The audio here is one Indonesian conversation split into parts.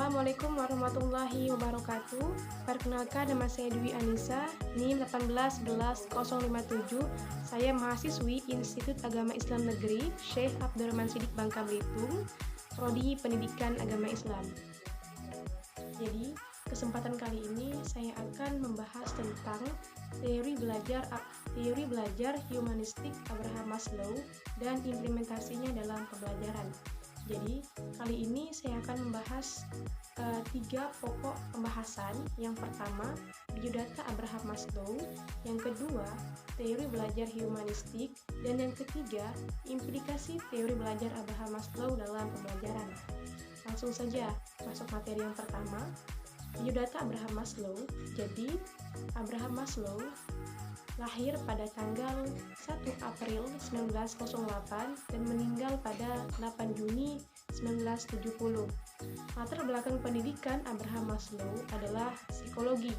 Assalamualaikum warahmatullahi wabarakatuh. Perkenalkan, nama saya Dwi Anissa, NIM 1811057. Saya mahasiswi Institut Agama Islam Negeri Syekh Abdurrahman Siddiq Bangka Belitung, Prodi Pendidikan Agama Islam. Jadi, kesempatan kali ini saya akan membahas tentang teori belajar humanistik Abraham Maslow dan implementasinya dalam pembelajaran. Jadi, kali ini saya akan membahas 3 pokok pembahasan. Yang pertama, biodata Abraham Maslow. Yang kedua, teori belajar humanistik. Dan yang ketiga, implikasi teori belajar Abraham Maslow dalam pembelajaran. Langsung saja masuk materi yang pertama, biodata Abraham Maslow. Jadi, Abraham Maslow lahir pada tanggal 1 April 1908 dan meninggal pada 8 Juni 1970. Latar belakang pendidikan Abraham Maslow adalah psikologi.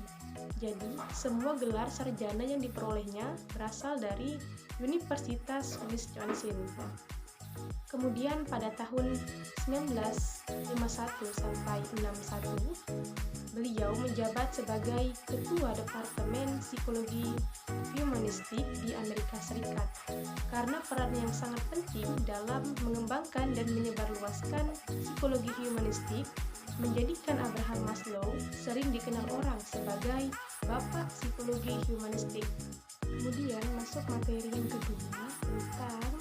Jadi, semua gelar sarjana yang diperolehnya berasal dari Universitas Wisconsin. Kemudian pada tahun 1951 sampai 61, beliau menjabat sebagai Ketua Departemen Psikologi Humanistik di Amerika Serikat. Karena peran yang sangat penting dalam mengembangkan dan menyebarluaskan psikologi humanistik, menjadikan Abraham Maslow sering dikenal orang sebagai Bapak Psikologi Humanistik. Kemudian masuk materi yang kedua tentang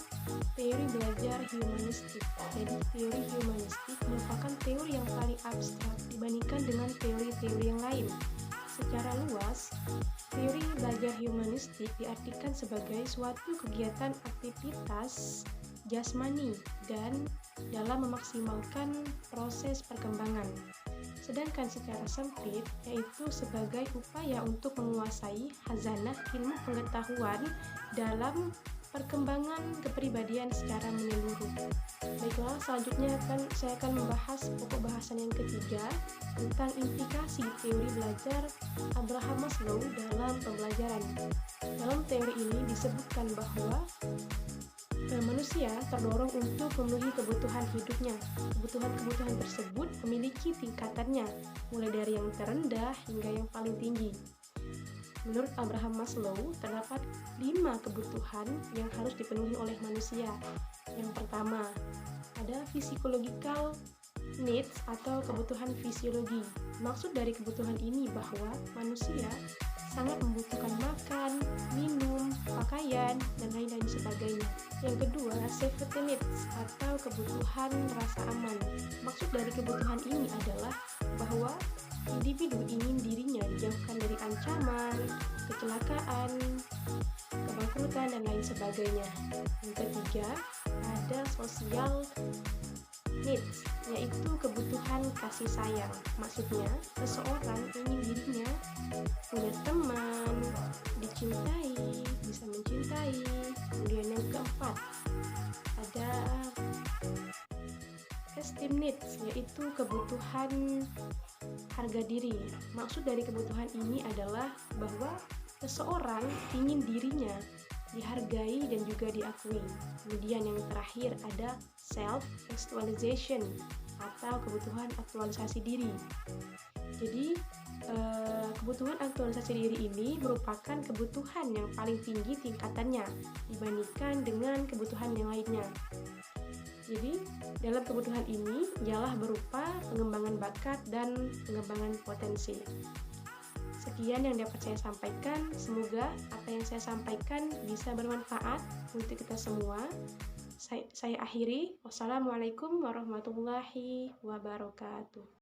teori belajar humanistik. Jadi, teori humanistik merupakan teori yang paling abstrak dibandingkan dengan teori-teori yang lain. Secara luas, teori belajar humanistik diartikan sebagai suatu kegiatan aktivitas jasmani dan dalam memaksimalkan proses perkembangan. Sedangkan secara sempit, yaitu sebagai upaya untuk menguasai khazanah ilmu pengetahuan dalam perkembangan kepribadian secara menyeluruh. Baiklah, selanjutnya saya akan membahas pokok bahasan yang ketiga tentang implikasi teori belajar Abraham Maslow dalam pembelajaran. Dalam teori ini disebutkan bahwa manusia terdorong untuk memenuhi kebutuhan hidupnya. Kebutuhan-kebutuhan tersebut memiliki tingkatannya, mulai dari yang terendah hingga yang paling tinggi. Menurut Abraham Maslow, terdapat 5 kebutuhan yang harus dipenuhi oleh manusia. Yang pertama, ada physiological needs atau kebutuhan fisiologi. Maksud dari kebutuhan ini bahwa manusia sangat membutuhkan makan, minum, pakaian, dan lain-lain sebagainya. Yang kedua, safety needs atau kebutuhan rasa aman. Maksud dari kebutuhan ini adalah bahwa individu ingin dirinya dijauhkan dari ancaman, kecelakaan, kebangkrutan, dan lain sebagainya. Yang ketiga, ada social needs, yaitu kebutuhan kasih sayang. Maksudnya, seseorang ingin dirinya punya teman, dicintai, bisa mencintai. Kemudian yang keempat, ada esteem needs, yaitu kebutuhan harga diri. Maksud dari kebutuhan ini adalah bahwa seseorang ingin dirinya dihargai dan juga diakui. Kemudian yang terakhir ada self-actualization atau kebutuhan aktualisasi diri. Jadi, kebutuhan aktualisasi diri ini merupakan kebutuhan yang paling tinggi tingkatannya dibandingkan dengan kebutuhan yang lainnya. Jadi, dalam kebutuhan ini ialah berupa pengembangan bakat dan pengembangan potensi. Sekian yang dapat saya sampaikan. Semoga apa yang saya sampaikan bisa bermanfaat untuk kita semua. Saya akhiri. Wassalamualaikum warahmatullahi wabarakatuh.